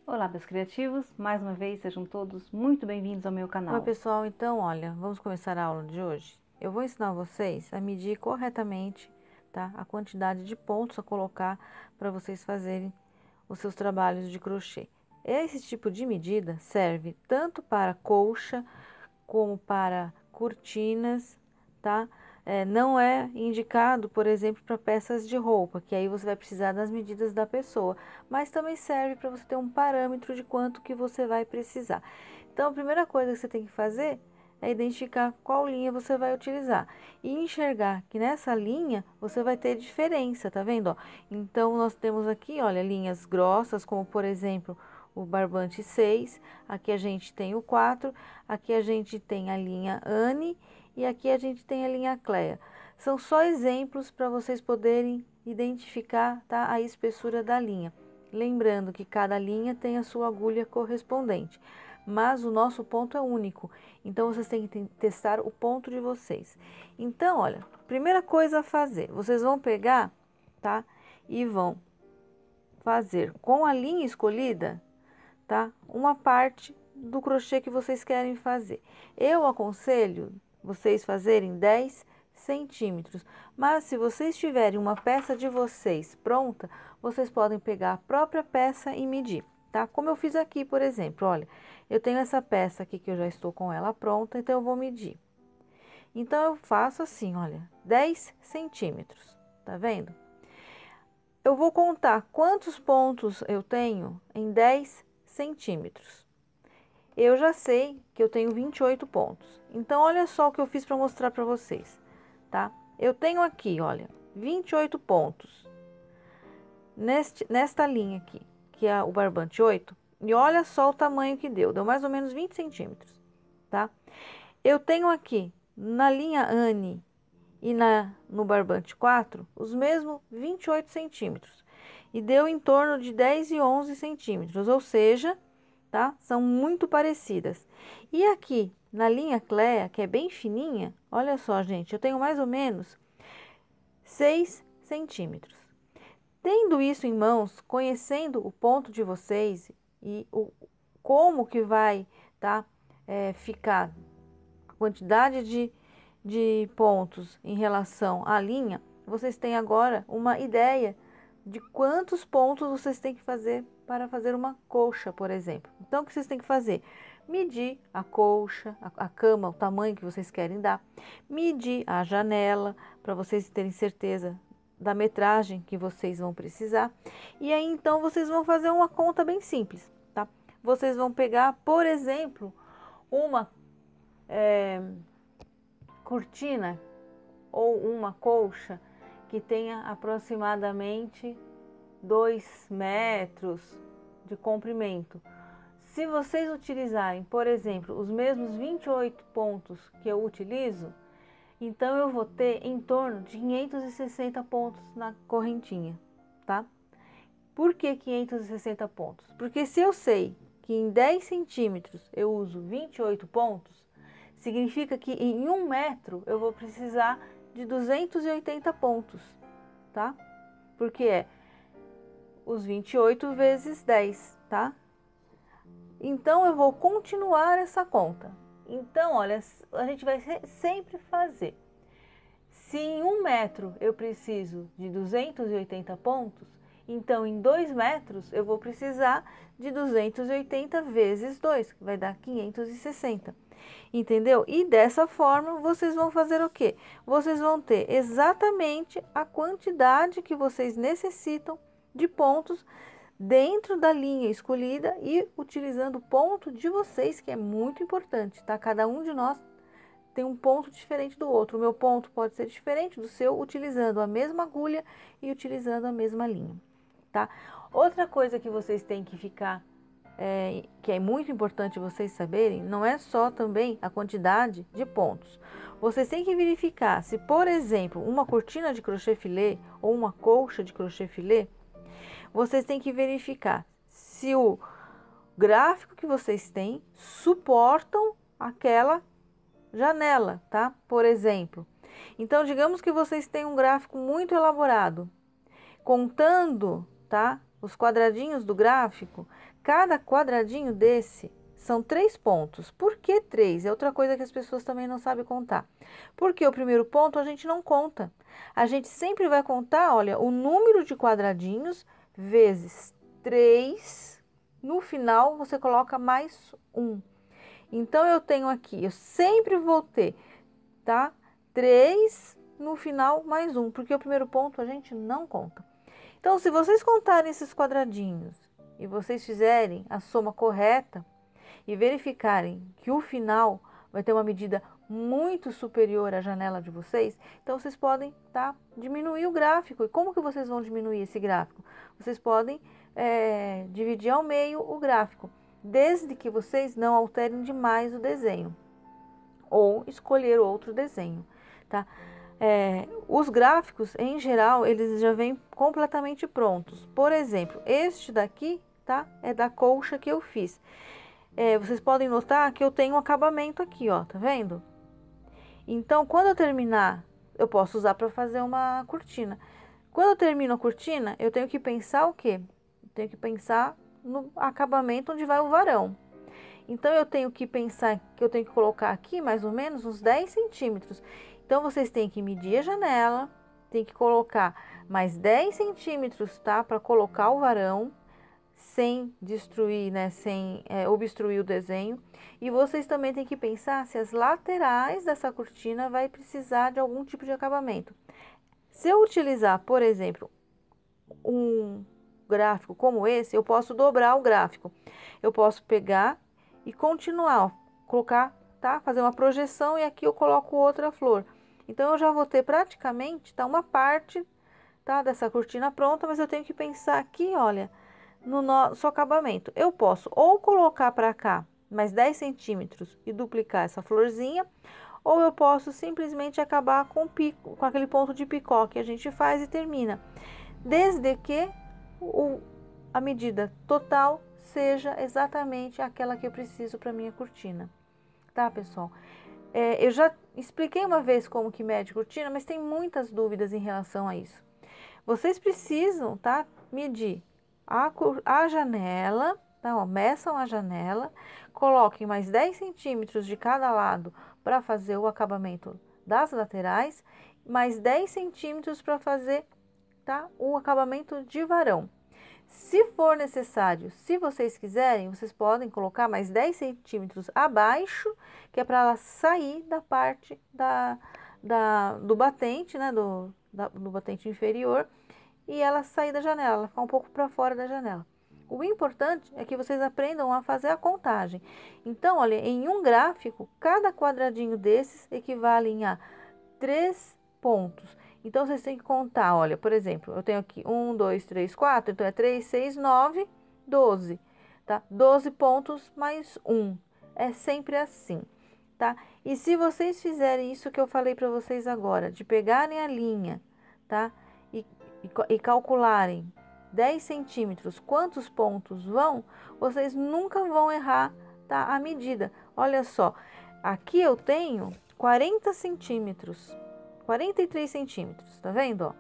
Olá, meus criativos, mais uma vez sejam todos muito bem-vindos ao meu canal. Oi pessoal, então olha, vamos começar a aula de hoje. Eu vou ensinar vocês a medir corretamente, tá? A quantidade de pontos a colocar para vocês fazerem os seus trabalhos de crochê. Esse tipo de medida serve tanto para colcha como para cortinas, tá? Não é indicado, por exemplo, para peças de roupa, que aí você vai precisar das medidas da pessoa, mas também serve para você ter um parâmetro de quanto que você vai precisar. Então, a primeira coisa que você tem que fazer é identificar qual linha você vai utilizar e enxergar que nessa linha você vai ter diferença, tá vendo? Ó? Então, nós temos aqui, olha, linhas grossas, como por exemplo, o barbante 6, aqui a gente tem o 4, aqui a gente tem a linha Anne e aqui a gente tem a linha Cleia. São só exemplos para vocês poderem identificar, tá, a espessura da linha. Lembrando que cada linha tem a sua agulha correspondente, mas o nosso ponto é único, então vocês têm que testar o ponto de vocês. Então, olha, primeira coisa a fazer, vocês vão pegar, tá, e vão fazer com a linha escolhida, tá, uma parte do crochê que vocês querem fazer. Eu aconselho vocês fazerem 10 centímetros, mas se vocês tiverem uma peça de vocês pronta, vocês podem pegar a própria peça e medir, tá? Como eu fiz aqui, por exemplo, olha, eu tenho essa peça aqui que eu já estou com ela pronta, então eu vou medir. Então eu faço assim, olha, 10 centímetros, tá vendo? Eu vou contar quantos pontos eu tenho em 10 centímetros. Eu já sei que eu tenho 28 pontos. Então, olha só o que eu fiz para mostrar para vocês, tá? Eu tenho aqui, olha, 28 pontos nesta linha aqui, que é o barbante 8. E olha só o tamanho que deu mais ou menos 20 centímetros, tá? Eu tenho aqui, na linha Anne e no barbante 4, os mesmos 28 centímetros. E deu em torno de 10 e 11 centímetros, ou seja, tá? São muito parecidas. E aqui, na linha Cleia, que é bem fininha, olha só, gente, eu tenho mais ou menos 6 centímetros. Tendo isso em mãos, conhecendo o ponto de vocês e como que vai, tá? Ficar a quantidade de pontos em relação à linha, vocês têm agora uma ideia de quantos pontos vocês têm que fazer para fazer uma colcha, por exemplo. Então, o que vocês têm que fazer? Medir a colcha, a cama, o tamanho que vocês querem dar, medir a janela, para vocês terem certeza da metragem que vocês vão precisar. E aí, então, vocês vão fazer uma conta bem simples, tá? Vocês vão pegar, por exemplo, uma cortina ou uma colcha que tenha aproximadamente 2 metros de comprimento. Se vocês utilizarem, por exemplo, os mesmos 28 pontos que eu utilizo, então eu vou ter em torno de 560 pontos na correntinha, tá? Por que 560 pontos? Porque se eu sei que em 10 centímetros eu uso 28 pontos, significa que em 1 metro eu vou precisar de 280 pontos, tá? Porque é os 28 vezes 10, tá? Então, eu vou continuar essa conta. Então, olha, a gente vai sempre fazer. Se em 1 metro eu preciso de 280 pontos, então em 2 metros eu vou precisar de 280 vezes 2, que vai dar 560. Entendeu? E dessa forma vocês vão fazer o quê? Vocês vão ter exatamente a quantidade que vocês necessitam de pontos dentro da linha escolhida e utilizando o ponto de vocês, que é muito importante, tá? Cada um de nós tem um ponto diferente do outro. O meu ponto pode ser diferente do seu, utilizando a mesma agulha e utilizando a mesma linha, tá? Outra coisa que vocês têm que ficar, que é muito importante vocês saberem, não é só também a quantidade de pontos. Vocês têm que verificar se, por exemplo, uma cortina de crochê filé ou uma colcha de crochê filé, vocês têm que verificar se o gráfico que vocês têm suportam aquela janela, tá? Por exemplo. Então, digamos que vocês têm um gráfico muito elaborado, contando, tá? os quadradinhos do gráfico, cada quadradinho desse são 3 pontos. Por que 3? É outra coisa que as pessoas também não sabem contar. Porque o primeiro ponto a gente não conta. A gente sempre vai contar, olha, o número de quadradinhos vezes 3. No final, você coloca mais 1. Então, eu tenho aqui, eu sempre vou ter, tá? 3 no final mais 1, porque o primeiro ponto a gente não conta. Então, se vocês contarem esses quadradinhos e vocês fizerem a soma correta e verificarem que o final vai ter uma medida muito superior à janela de vocês, então vocês podem, tá, diminuir o gráfico. E como que vocês vão diminuir esse gráfico? Vocês podem dividir ao meio o gráfico, desde que vocês não alterem demais o desenho ou escolher outro desenho, tá? Os gráficos, em geral, eles já vêm completamente prontos. Por exemplo, este daqui, tá, é da colcha que eu fiz. Vocês podem notar que eu tenho um acabamento aqui, ó, tá vendo? Então, quando eu terminar, eu posso usar para fazer uma cortina. Quando eu termino a cortina, eu tenho que pensar o quê? Eu tenho que pensar no acabamento onde vai o varão. Então, eu tenho que pensar que eu tenho que colocar aqui mais ou menos uns 10 centímetros. Então, vocês têm que medir a janela, tem que colocar mais 10 centímetros, tá? Para colocar o varão, sem destruir, né? Sem obstruir o desenho. E vocês também têm que pensar se as laterais dessa cortina vai precisar de algum tipo de acabamento. Se eu utilizar, por exemplo, um gráfico como esse, eu posso dobrar o gráfico. Eu posso pegar e continuar, ó, colocar, tá? Fazer uma projeção e aqui eu coloco outra flor. Então, eu já vou ter praticamente, tá, uma parte, tá, dessa cortina pronta, mas eu tenho que pensar aqui, olha, no nosso acabamento. Eu posso ou colocar para cá mais 10 centímetros e duplicar essa florzinha, ou eu posso simplesmente acabar com o pico, com aquele ponto de picó que a gente faz e termina. Desde que a medida total seja exatamente aquela que eu preciso para minha cortina. Tá, pessoal? Eu já expliquei uma vez como que mede cortina, mas tem muitas dúvidas em relação a isso. Vocês precisam, tá, medir a janela, tá, ó, meçam a janela, coloquem mais 10 centímetros de cada lado para fazer o acabamento das laterais, mais 10 centímetros para fazer, tá, o acabamento de varão. Se for necessário, se vocês quiserem, vocês podem colocar mais 10 centímetros abaixo, que é para ela sair da parte do batente, né, do batente inferior, e ela sair da janela, ela ficar um pouco para fora da janela. O importante é que vocês aprendam a fazer a contagem. Então, olha, em um gráfico, cada quadradinho desses equivale a 3 pontos. Então, vocês têm que contar, olha, por exemplo, eu tenho aqui 1, 2, 3, 4, então é 3, 6, 9, 12, tá? 12 pontos mais 1, é sempre assim, tá? E se vocês fizerem isso que eu falei para vocês agora, de pegarem a linha, tá? E calcularem 10 centímetros quantos pontos vão, vocês nunca vão errar, tá, a medida. Olha só, aqui eu tenho 40 centímetros. 43 centímetros, tá vendo, ó?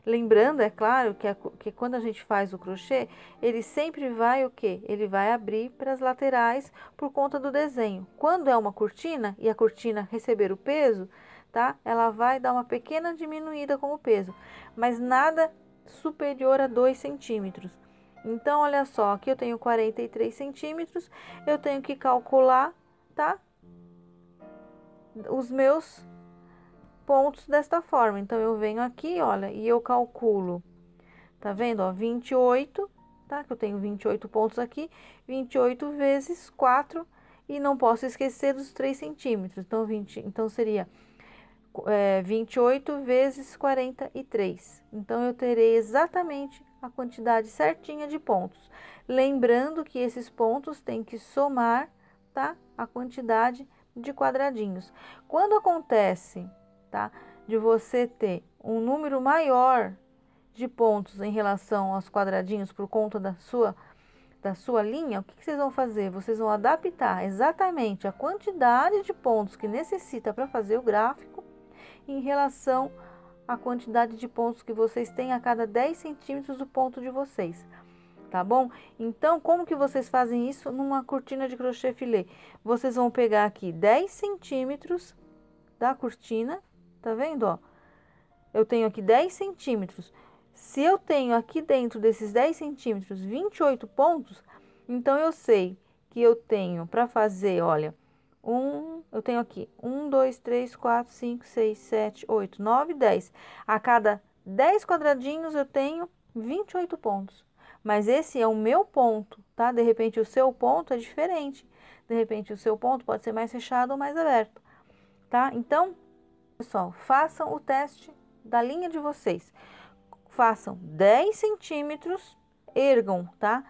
Lembrando, é claro, que quando a gente faz o crochê, ele sempre vai o quê? Ele vai abrir para as laterais por conta do desenho. Quando é uma cortina e a cortina receber o peso, tá? Ela vai dar uma pequena diminuída com o peso, mas nada superior a 2 centímetros. Então, olha só, aqui eu tenho 43 centímetros, eu tenho que calcular, tá? Os meus pontos desta forma. Então, eu venho aqui, olha, e eu calculo, tá vendo, ó, 28, tá? Que eu tenho 28 pontos aqui, 28 vezes 4, e não posso esquecer dos 3 centímetros. Então, seria 28 vezes 43. Então, eu terei exatamente a quantidade certinha de pontos. Lembrando que esses pontos têm que somar, tá? A quantidade de quadradinhos. Quando acontece, tá, de você ter um número maior de pontos em relação aos quadradinhos por conta da sua linha, o que vocês vão fazer? Vocês vão adaptar exatamente a quantidade de pontos que necessita para fazer o gráfico em relação a quantidade de pontos que vocês têm a cada 10 centímetros do ponto de vocês, tá bom? Então, como que vocês fazem isso numa cortina de crochê filé? Vocês vão pegar aqui 10 centímetros da cortina, tá vendo, ó? Eu tenho aqui 10 centímetros. Se eu tenho aqui dentro desses 10 centímetros 28 pontos, então eu sei que eu tenho para fazer, olha, eu tenho aqui 1, 2, 3, 4, 5, 6, 7, 8, 9, 10. A cada 10 quadradinhos eu tenho 28 pontos. Mas esse é o meu ponto, tá? De repente o seu ponto é diferente. De repente o seu ponto pode ser mais fechado ou mais aberto, tá? Então, pessoal, façam o teste da linha de vocês. Façam 10 centímetros, ergam, tá?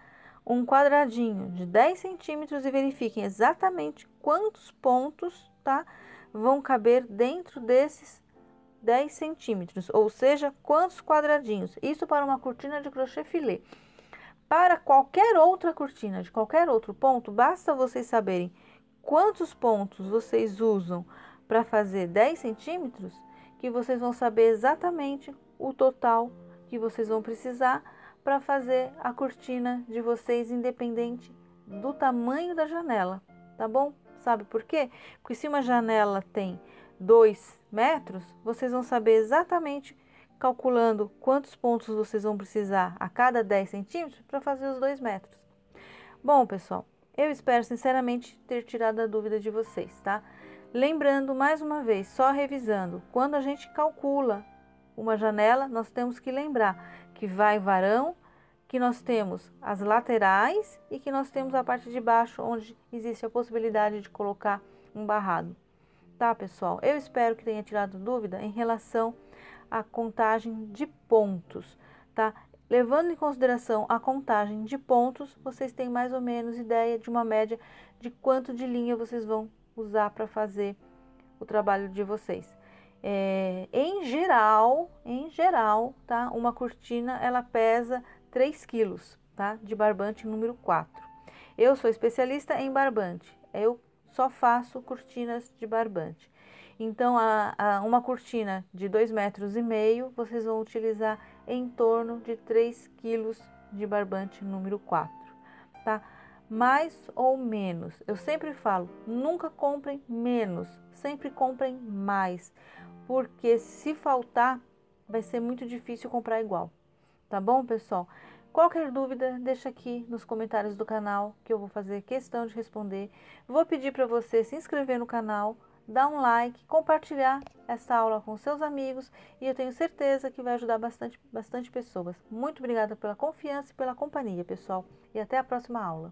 Um quadradinho de 10 centímetros e verifiquem exatamente quantos pontos, tá? Vão caber dentro desses 10 centímetros, ou seja, quantos quadradinhos. Isso para uma cortina de crochê filé. Para qualquer outra cortina de qualquer outro ponto, basta vocês saberem quantos pontos vocês usam para fazer 10 centímetros, que vocês vão saber exatamente o total que vocês vão precisar para fazer a cortina de vocês, independente do tamanho da janela, tá bom? Sabe por quê? Porque se uma janela tem 2 metros, vocês vão saber exatamente, calculando quantos pontos vocês vão precisar a cada 10 centímetros para fazer os 2 metros. Bom, pessoal, eu espero sinceramente ter tirado a dúvida de vocês, tá? Lembrando, mais uma vez, só revisando, quando a gente calcula uma janela, nós temos que lembrar que vai varão, que nós temos as laterais e que nós temos a parte de baixo, onde existe a possibilidade de colocar um barrado. Tá, pessoal? Eu espero que tenha tirado dúvida em relação à contagem de pontos, tá? Levando em consideração a contagem de pontos, vocês têm mais ou menos ideia de uma média de quanto de linha vocês vão usar para fazer o trabalho de vocês. Em geral, tá? Uma cortina, ela pesa 3 quilos, tá? De barbante número 4. Eu sou especialista em barbante, eu só faço cortinas de barbante. Então, uma cortina de 2,5 metros, vocês vão utilizar em torno de 3 quilos de barbante número 4, tá? Mais ou menos, eu sempre falo, nunca comprem menos, sempre comprem mais, porque se faltar, vai ser muito difícil comprar igual, tá bom, pessoal? Qualquer dúvida, deixa aqui nos comentários do canal, que eu vou fazer questão de responder. Vou pedir para você se inscrever no canal, dar um like, compartilhar essa aula com seus amigos, e eu tenho certeza que vai ajudar bastante pessoas. Muito obrigada pela confiança e pela companhia, pessoal, e até a próxima aula.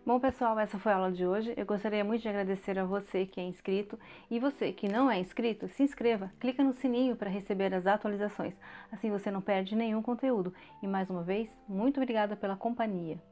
Bom, pessoal, essa foi a aula de hoje. Eu gostaria muito de agradecer a você que é inscrito, e você que não é inscrito, se inscreva, clica no sininho para receber as atualizações. Assim você não perde nenhum conteúdo. E mais uma vez, muito obrigada pela companhia.